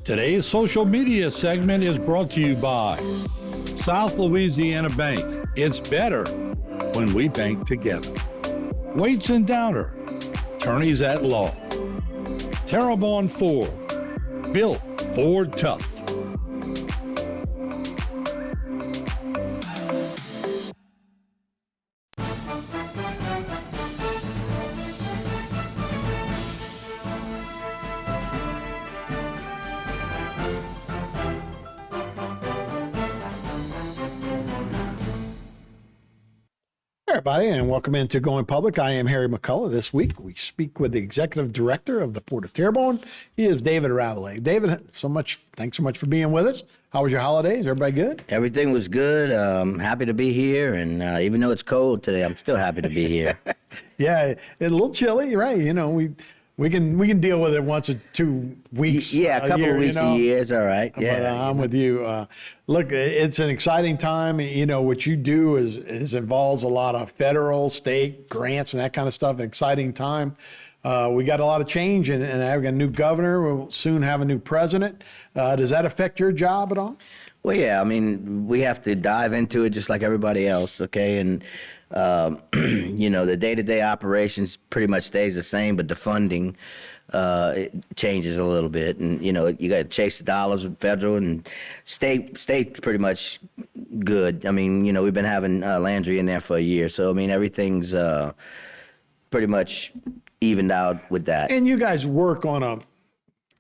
Today's social media segment is brought to you by South Louisiana Bank. It's better when we bank together. Waits and Downer, attorneys at law. Terrebonne Ford, built Ford tough. Everybody, and welcome into Going Public. I am Harry McCullough. This week, we speak with the Executive Director of the Port of Terrebonne. He is David Ravelay. David, thanks so much for being with us. How was your holidays? Everybody good? Everything was good. Happy to be here, and even though it's cold today, I'm still happy to be here. Yeah, it's a little chilly, right? You know, we can deal with it once or 2 weeks. Yeah, a couple of weeks a year is all right. Yeah, but I'm with you. Look, it's an exciting time. You know, what you do is involves a lot of federal, state grants and that kind of stuff. An exciting time. We got a lot of change, and we got a new governor. We'll soon have a new president. Does that affect your job at all? Well, yeah. I mean, we have to dive into it just like everybody else, okay? And you know, the day-to-day operations pretty much stays the same, but the funding it changes a little bit. And you know, you got to chase the dollars with federal and state pretty much good. I mean, you know, we've been having Landry in there for a year, so I mean, everything's pretty much evened out with that. And you guys work on a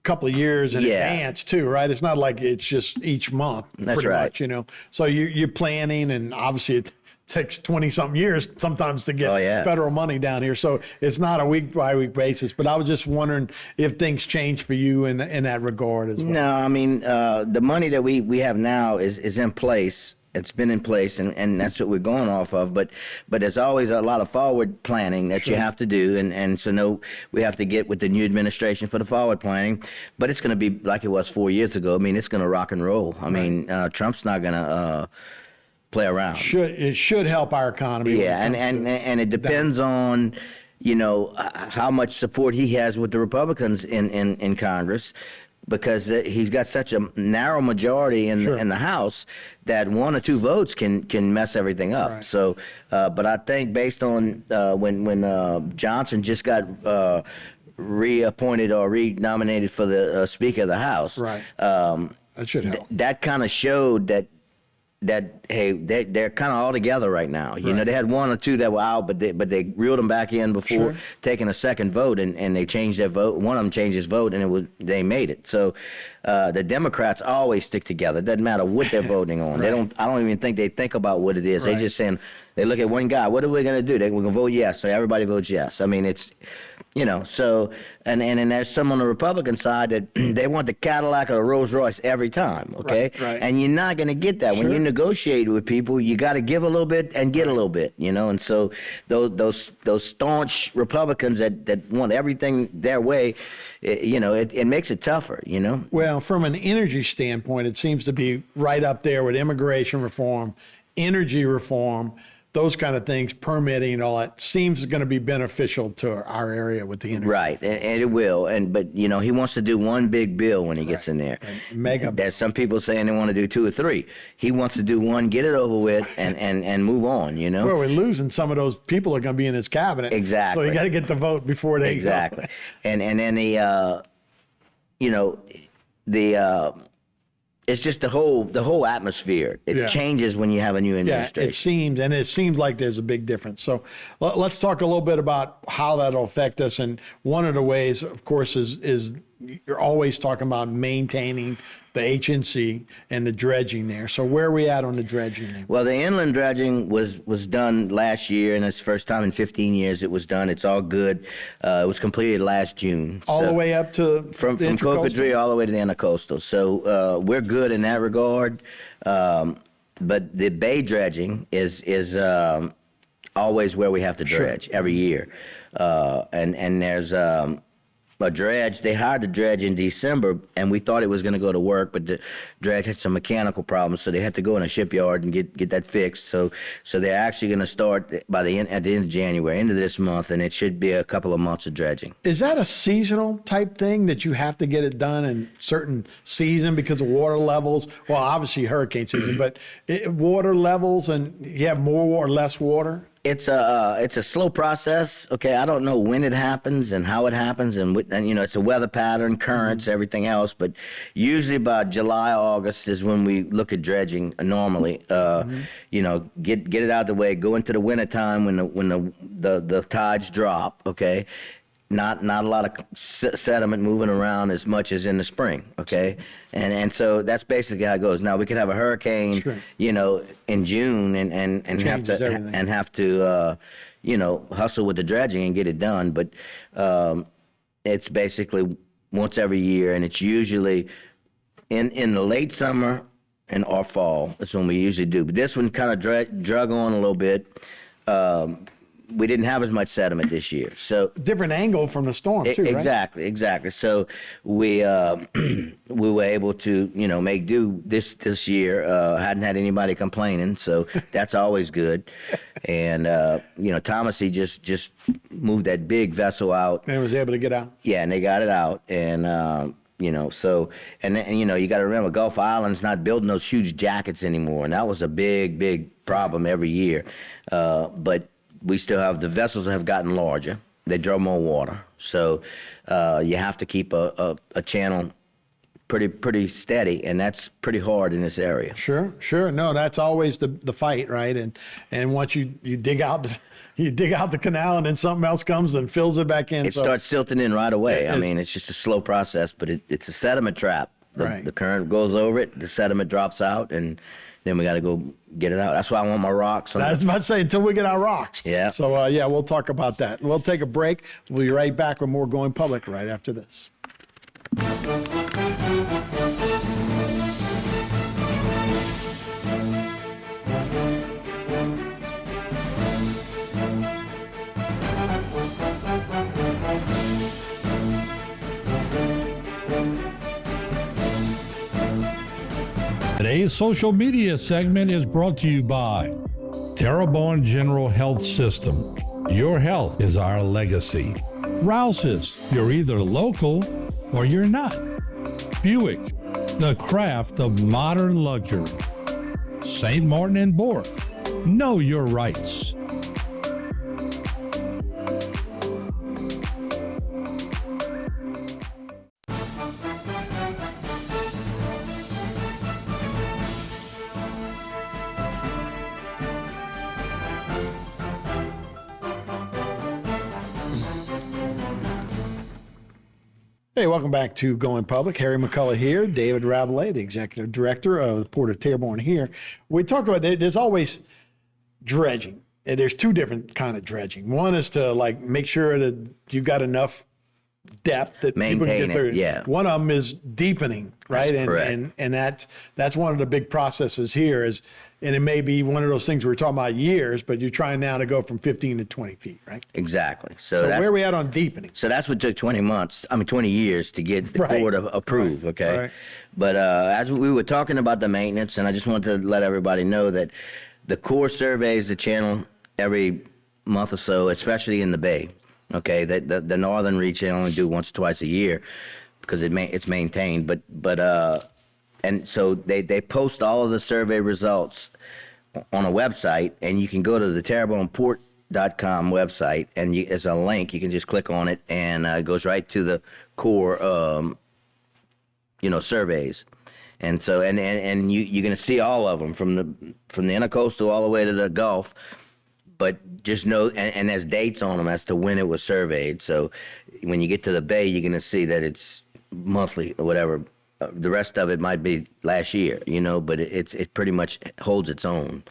couple of years in advance too, right? It's not like it's just each month. That's pretty right. much, you know. So you're planning, and obviously it takes 20-something years sometimes to get federal money down here. So it's not a week-by-week basis. But I was just wondering if things change for you in that regard as well. No, I mean, the money that we have now is in place. It's been in place, and that's what we're going off of. But there's always a lot of forward planning that you have to do, and so we have to get with the new administration for the forward planning. But it's going to be like it was 4 years ago. I mean, it's going to rock and roll. I mean, Trump's not going to play around. It should help our economy. Yeah, and it depends on, you know, how much support he has with the Republicans in Congress. Because he's got such a narrow majority in the House that 1 or 2 votes can mess everything up. Right. So, but I think based on when Johnson just got reappointed or renominated for the Speaker of the House, right? That should help. That kind of showed that hey, they're kind of all together right now. You know, they had 1 or 2 that were out, but they reeled them back in before taking a second vote, and they changed their vote. One of them changed his vote, and they made it. So the Democrats always stick together. It doesn't matter what they're voting on. They don't. I don't even think they think about what it is. They just saying, they look at one guy. What are we going to do? We're going to vote yes. So everybody votes yes. I mean, it's, you know, so, and there's some on the Republican side that they want the Cadillac or the Rolls Royce every time, okay? Right. And you're not going to get that. When you negotiate with people, you got to give a little bit and get a little bit, you know? And so those staunch Republicans that want everything their way, you know, it makes it tougher, you know? Well, from an energy standpoint, it seems to be right up there with immigration reform, energy reform, those kind of things, permitting and all that seems going to be beneficial to our area with the energy. Right, and it will. But you know, he wants to do one big bill when he gets in there. Mega. There's some people saying they want to do 2 or 3. He wants to do one, get it over with, and move on. You know. Well, we're losing some of those people are going to be in his cabinet. Exactly. So you got to get the vote before they exactly. go. And then the you know, the it's just the whole atmosphere. It changes when you have a new administration. Yeah, it seems like there's a big difference. So let's talk a little bit about how that'll affect us. And one of the ways, of course, is you're always talking about maintaining the HNC and the dredging there. So where are we at on the dredging there? Well, the inland dredging was done last year, and it's the first time in 15 years it was done. It's all good. It was completed last June. All the way up to from Cocodrie all the way to the intercoastal. So we're good in that regard. But the bay dredging is always where we have to dredge every year. And there's a dredge. They hired a dredge in December, and we thought it was going to go to work, but the dredge had some mechanical problems, so they had to go in a shipyard and get that fixed. So they're actually going to start at the end of January, end of this month, and it should be a couple of months of dredging. Is that a seasonal type thing that you have to get it done in certain season because of water levels? Well, obviously hurricane season, but water levels, and you have more or less water? It's a slow process. Okay, I don't know when it happens and how it happens, and it's a weather pattern, currents, everything else. But usually by July, August is when we look at dredging normally. Get it out of the way. Go into the winter time when the tides drop. Okay. Not a lot of sediment moving around as much as in the spring, okay? And so that's basically how it goes. Now, we could have a hurricane, Sure. In June and have to hustle with the dredging and get it done. But it's basically once every year, and it's usually in the late summer and or fall. That's when we usually do. But this one kind of drug on a little bit. We didn't have as much sediment this year, so Different angle from the storm, too, right? Exactly. So we were able to make do this year. Hadn't had anybody complaining, so that's always good. And Thomasy just moved that big vessel out. And was able to get out. Yeah, and they got it out, and you got to remember, Gulf Island's not building those huge jackets anymore, and that was a big problem every year. But we still have the vessels have gotten larger. They draw more water, so you have to keep a channel pretty steady, and that's pretty hard in this area. Sure. No, that's always the fight, right? And once you dig out the canal, and then something else comes and fills it back in. It starts silting in right away. I mean, it's just a slow process, but it's a sediment trap. Right. The current goes over it, the sediment drops out, and then we got to go get it out. That's why I want my rocks. I was about to say, until we get our rocks. Yeah. So, we'll talk about that. We'll take a break. We'll be right back with more Going Public right after this. Today's social media segment is brought to you by Terrebonne General Health System. Your health is our legacy. Rouse's, you're either local or you're not. Buick, the craft of modern luxury. St. Martin and Bork, know your rights. Hey, welcome back to Going Public. Harry McCullough here, David Rabelais, the Executive Director of the Port of Terrebonne here. We talked about there's always dredging. And there's two different kind of dredging. One is to make sure that you've got enough depth that people can get through. Yeah. One of them is deepening, right? That's correct. And that's one of the big processes here is, and it may be one of those things we're talking about years, but you're trying now to go from 15 to 20 feet, right? Exactly. So where are we at on deepening? So that's what took 20 years to get the Right. board approved, okay? Right. But as we were talking about the maintenance, and I just wanted to let everybody know that the Corps surveys the channel every month or so, especially in the bay, okay? That the northern reach they only do once or twice a year because it's maintained, but and so they post all of the survey results on a website, and you can go to the TerrebonnePort.com website, and there's a link. You can just click on it, and it goes right to the Corps, surveys. And so, and you're going to see all of them from the intercoastal all the way to the Gulf. But just know, and there's dates on them as to when it was surveyed. So when you get to the bay, you're going to see that it's monthly or whatever. The rest of it might be last year, but it pretty much holds its own.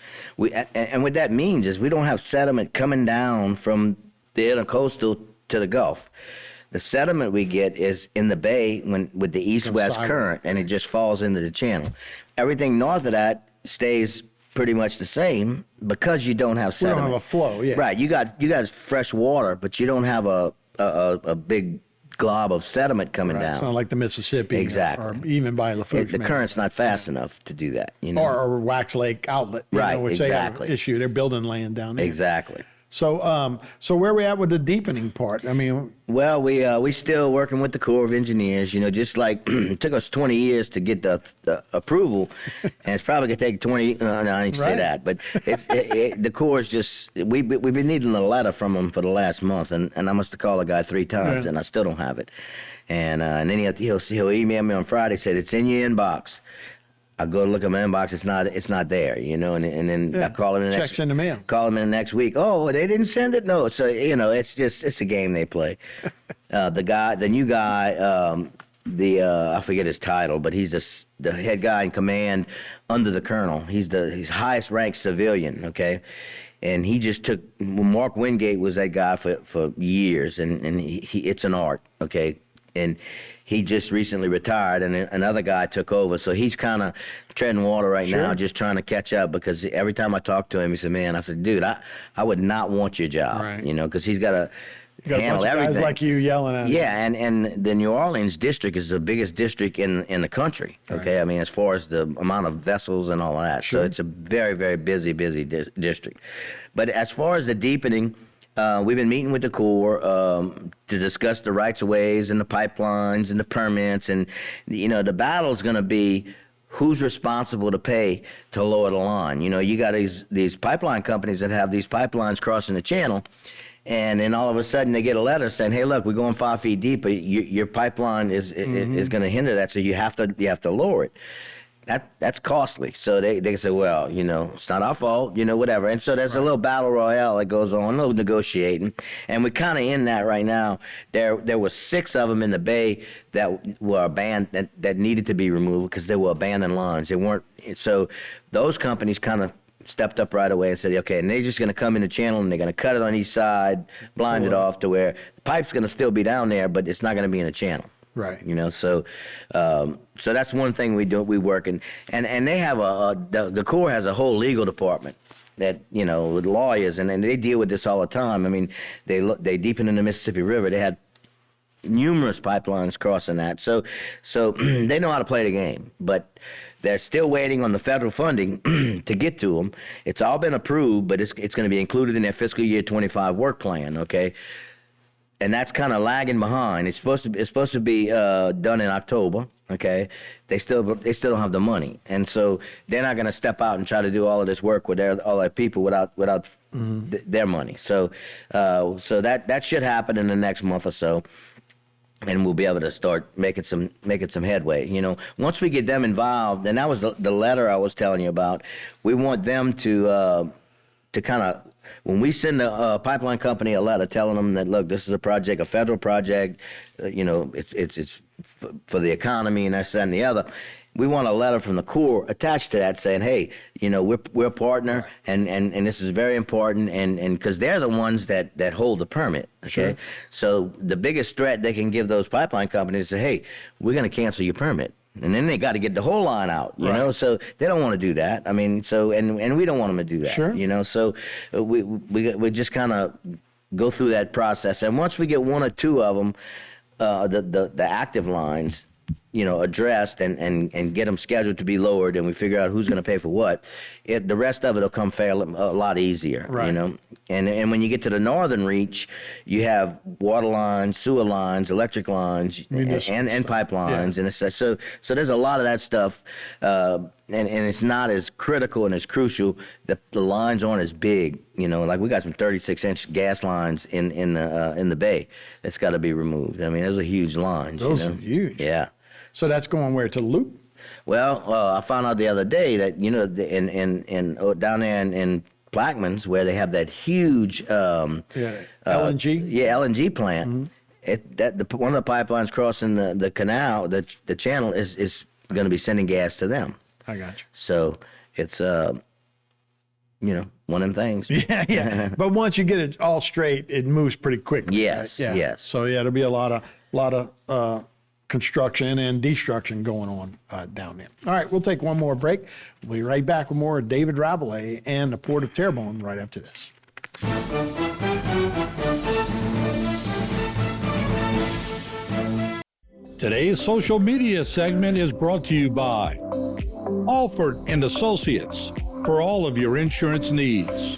And what that means is we don't have sediment coming down from the intercoastal to the Gulf. The sediment we get is in the bay with the east-west current, and it just falls into the channel. Everything north of that stays pretty much the same because you don't have sediment. We don't have a flow, yeah. Right. You got fresh water, but you don't have a big glob of sediment coming It's down. not like the Mississippi. Exactly. Or even by Lafourche. The current's not fast enough to do that, you know. Or Wax Lake Outlet, you Right, know, which exactly. they have issue. They're building land down there. Exactly. So, so where are we at with the deepening part? I mean, Well, we still working with the Corps of Engineers. You know, just like it took us 20 years to get the approval, and it's probably gonna take 20. No, I ain't say Right. that, but the Corps is just we've been needing a letter from them for the last month, and I must have called the guy 3 times, Yeah. and I still don't have it. And then he'll email me on Friday, said it's in your inbox. I go to look at my inbox, it's not there, you know, and then Yeah. I call him in the Checks in the mail. Call him in the next week. Oh, they didn't send it? No. So, you know, it's a game they play. The new guy, I forget his title, but he's the head guy in command under the colonel. He's highest ranked civilian, okay? And he just took, Mark Wingate was that guy for years, and it's an art, okay? And he just recently retired, and another guy took over. So he's kind of treading water right now, just trying to catch up, because every time I talk to him, he said, man, I said, dude, I would not want your job, Right. you know, because he's got to you got a bunch handle of everything. guys like you yelling at him. Yeah, and the New Orleans district is the biggest district in the country, okay? Right. I mean, as far as the amount of vessels and all that. Sure. So it's a very, very busy district. But as far as the deepening, we've been meeting with the Corps to discuss the rights of ways and the pipelines and the permits, and you know the battle's going to be who's responsible to pay to lower the line. You know, you got these pipeline companies that have these pipelines crossing the channel, and then all of a sudden they get a letter saying, "Hey, look, we're going 5 feet deep, but your pipeline is going to hinder that, so you have to lower it." That's costly. So they say, well, you know, it's not our fault, you know, whatever. And so there's a little battle royale that goes on, a little negotiating, and we're kind of in that right now. There were 6 of them in the bay that were abandoned, that needed to be removed because they were abandoned lines. They weren't. So those companies kind of stepped up right away and said, okay, and they're just going to come in the channel and they're going to cut it on each side, blind it off to where the pipe's going to still be down there, but it's not going to be in the channel. Right. You know, so that's one thing we do. We work and they have the Corps has a whole legal department that, you know, with lawyers, and they deal with this all the time. I mean, they deepen in the Mississippi River. They had numerous pipelines crossing that, so they know how to play the game, but they're still waiting on the federal funding to get to them. It's all been approved, but it's going to be included in their fiscal year 25 work plan. Okay. And that's kind of lagging behind. It's supposed to be done in October. Okay, they still don't have the money, and so they're not going to step out and try to do all of this work with all their people without their money. So that should happen in the next month or so, and we'll be able to start making some headway. You know, once we get them involved, and that was the letter I was telling you about. We want them to kind of. When we send a pipeline company a letter telling them that, look, this is a federal project, you know, it's for the economy and this, that, and the other, we want a letter from the Corps attached to that saying, hey, you know, we're a partner, and this is very important, and because they're the ones that hold the permit, okay? Sure. So the biggest threat they can give those pipeline companies is say, hey, we're going to cancel your permit. And then they got to get the whole line out, you know. So they don't want to do that. I mean, so and we don't want them to do that, Sure. you know. So we just kind of go through that process, and once we get 1 or 2 of them, the active lines, you know, addressed and get them scheduled to be lowered, and we figure out who's going to pay for what, the rest of it will come a lot easier, Right. you know. And when you get to the northern reach, you have water lines, sewer lines, electric lines, Municipal and stuff. pipelines, and it's, so there's a lot of that stuff, and it's not as critical and as crucial. The lines aren't as big, you know. Like we got some 36-inch gas lines in the bay that's got to be removed. I mean, those are huge lines. Those you know? are huge. Yeah. So that's going where, to the Loop? Well, I found out the other day that, you know, in down there in Plaquemines, where they have that huge LNG? LNG plant. Mm-hmm. One of the pipelines crossing the canal, the channel is going to be sending gas to them. I got you. So it's you know, one of them things. Yeah. But once you get it all straight, it moves pretty quickly. Yes, right? Yeah. yes. So yeah, there'll be a lot of construction and destruction going on down there. All right, we'll take one more break. We'll be right back with more of David Rabelais and the Port of Terrebonne right after this. Today's social media segment is brought to you by Alford and Associates for all of your insurance needs.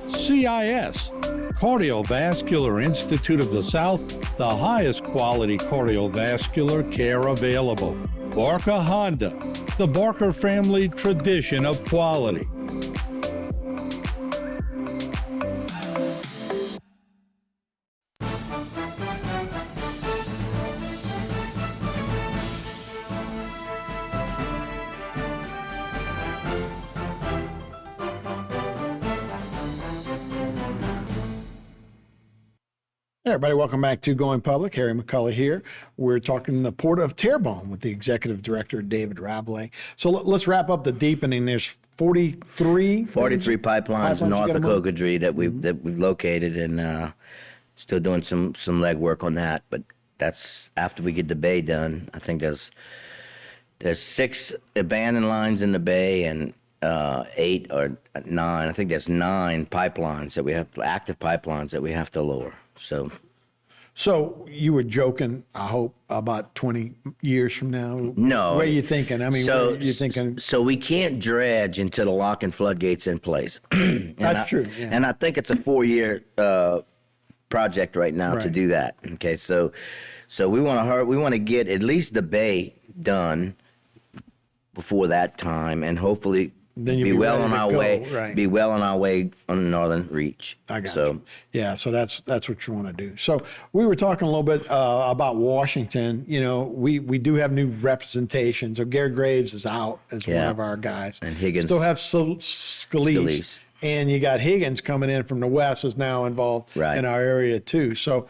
CIS, Cardiovascular Institute of the South, the highest quality cardiovascular care available. Barker Honda, the Barker family tradition of quality. Hey everybody, welcome back to Going Public. Harry McCullough here. We're talking the Port of Terrebonne with the Executive Director, David Rabelais. So let's wrap up the deepening. There's 43 pipelines north of Cocodrie that we've located, and still doing some legwork on that. But that's after we get the bay done. I think there's 6 abandoned lines in the bay and 8 or 9. I think there's 9 pipelines that we have, active pipelines that we have to lower. So you were joking, I hope, about 20 years from now? No. What are you thinking? I mean, what are you thinking? So we can't dredge until the lock and floodgates in place. That's true. Yeah. And I think it's a 4-year project right now to do that. Okay, so we want to hurry. We want to get at least the bay done before that time, and hopefully be well on our way. Right. Be well on our way on the northern reach. I got you. Yeah, so that's what you want to do. So we were talking a little bit about Washington. You know, we do have new representation. So Gary Graves is out as one of our guys. And Higgins. Still have Scalise. And you got Higgins coming in from the west is now involved in our area too. So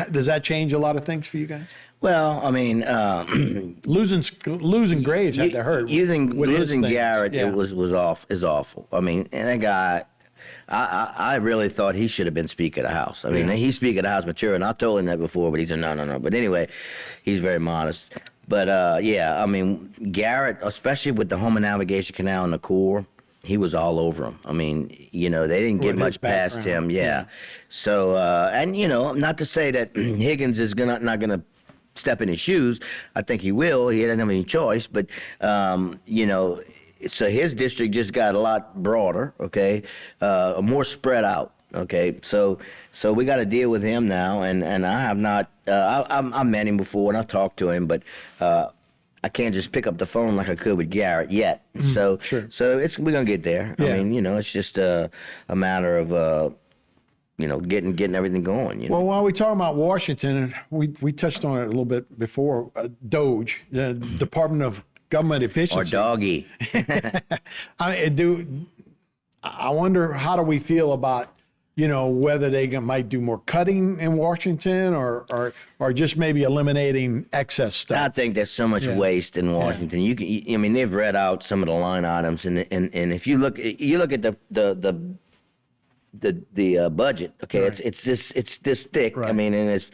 does that change a lot of things for you guys? Well, I mean, losing Graves had to hurt. Losing Garrett is awful. I mean, and that guy, I really thought he should have been Speaker of the House. I mean, he's Speaker of the House material, and I told him that before, but he said no. But anyway, he's very modest. But I mean, Garrett, especially with the Houma Navigation Canal and the Corps, he was all over him. I mean, you know, they didn't get much past him. Yeah. So, and you know, not to say that Higgins is not gonna step in his shoes. I think he will. He doesn't have any choice. But you know, so his district just got a lot broader. Okay, more spread out. Okay, so we got to deal with him now, and I have not. I met him before and I've talked to him, but I can't just pick up the phone like I could with Garrett yet. So we're gonna get there. I mean, you know, it's just a matter of you know, getting everything going. You know? Well, while we talk about Washington, we touched on it a little bit before. DOGE, the Department of Government Efficiency, or Doggy. I wonder, how do we feel about, you know, whether they might do more cutting in Washington or just maybe eliminating excess stuff? I think there's so much waste in Washington. I mean, they've read out some of the line items, and if you look at the budget, okay, it's this thick. I mean, and it's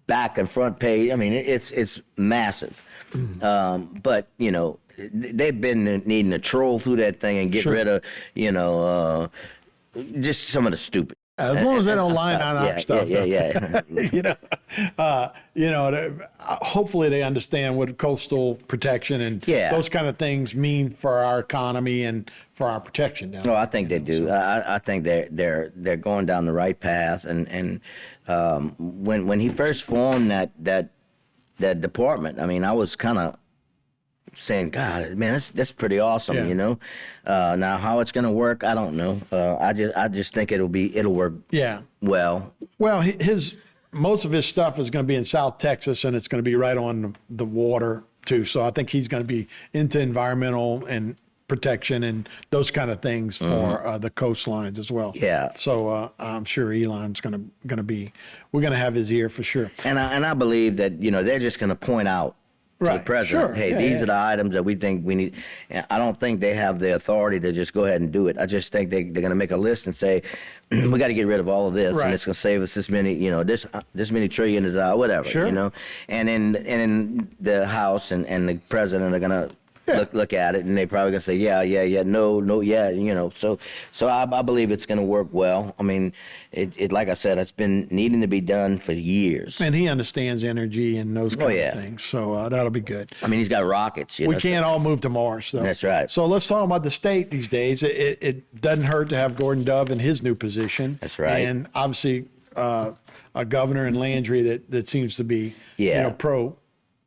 back and front page. I mean, it's massive. But you know, they've been needing to troll through that thing and get rid of, you know, just some of the stupid. As long as they don't line on our stuff. Yeah. you know, hopefully they understand what coastal protection and those kind of things mean for our economy and for our protection. No, I think they do. I think they're going down the right path. And when he first formed that department, I mean, I was kind of saying, God, man, that's pretty awesome, you know. Now how it's going to work, I don't know. I just think it'll work. Well, most of his stuff is going to be in South Texas, and it's going to be right on the water too. So I think he's going to be into environmental and protection and those kind of things for the coastlines as well. Yeah. So I'm sure Elon's going to be. We're going to have his ear for sure. And I believe that, you know, they're just going to point out to the president, hey, these are the items that we think we need. I don't think they have the authority to just go ahead and do it. I just think they're going to make a list and say, we got to get rid of all of this, and it's going to save us this many, you know, this many trillion is whatever, you know. And in the House and the president are going to look at it, and they probably gonna say, yeah, no, yeah, you know. So I believe it's gonna work well. I mean, it like I said, it's been needing to be done for years. And he understands energy and those kind of things, so that'll be good. I mean, he's got rockets. We can't all move to Mars, so. That's right. So let's talk about the state these days. It doesn't hurt to have Gordon Dove in his new position. That's right. And obviously, a governor in Landry that seems to be,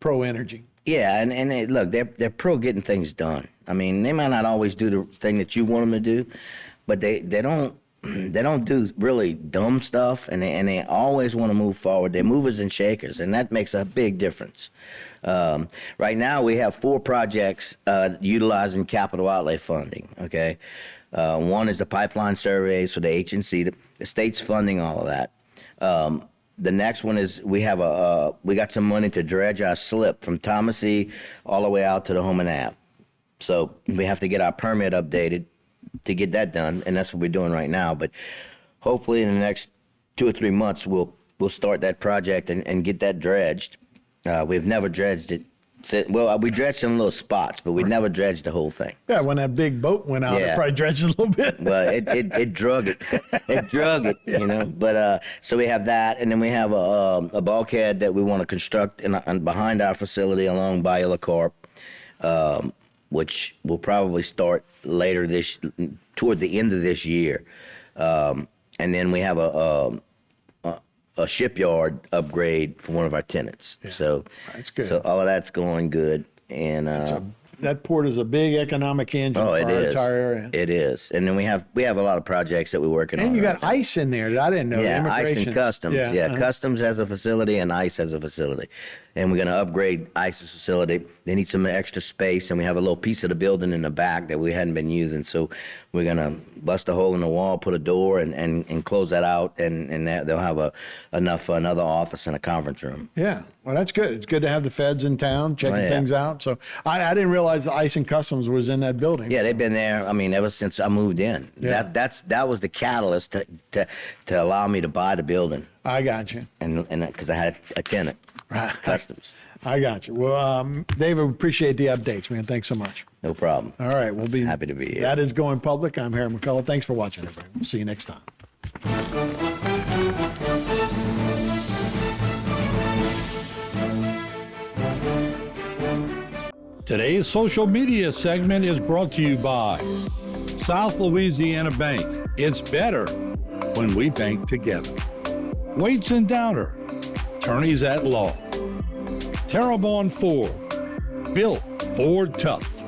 pro energy. Yeah, and look, they're pro getting things done. I mean, they might not always do the thing that you want them to do, but they don't do really dumb stuff, and they always want to move forward. They're movers and shakers, and that makes a big difference. Right now, we have 4 projects utilizing capital outlay funding. Okay, one is the pipeline surveys for the HNC. The state's funding all of that. The next one is we got some money to dredge our slip from Thomas E. all the way out to the Houma Ave. So we have to get our permit updated to get that done, and that's what we're doing right now. But hopefully in the next 2 or 3 months, we'll start that project and get that dredged. We've never dredged it. Well, we dredged some little spots, but we never dredged the whole thing. Yeah, when that big boat went out, it probably dredged a little bit. Well, it drug it. It drug it, you know. But so we have that, and then we have a bulkhead that we want to construct behind our facility along Bayou La Corp, which will probably start toward the end of this year. And then we have a shipyard upgrade for one of our tenants. Yeah, so that's good. So all of that's going good, and that port is a big economic engine for our entire area. It is, and then we have a lot of projects that we're working on. And you got ICE in there that I didn't know. Yeah, ICE and Customs. Yeah, Customs has a facility and ICE has a facility, and we're going to upgrade ICE's facility. They need some extra space, and we have a little piece of the building in the back that we hadn't been using, so we're going to bust a hole in the wall, put a door, and close that out, and they'll have enough for another office and a conference room. Yeah, well, that's good. It's good to have the feds in town checking things out. So I didn't realize the ICE and Customs was in that building. Yeah, they've been there, I mean, ever since I moved in. Yeah. That was the catalyst to allow me to buy the building. I got you. And because I had a tenant, Customs. I got you. Well, David, appreciate the updates, man. Thanks so much. No problem. All right, we'll be happy to be here. That is Going Public. I'm Harry McCullough. Thanks for watching, everybody. We'll see you next time. Today's social media segment is brought to you by South Louisiana Bank. It's better when we bank together. Waits and Downer, attorneys at law. Terrebonne Ford, built Ford tough.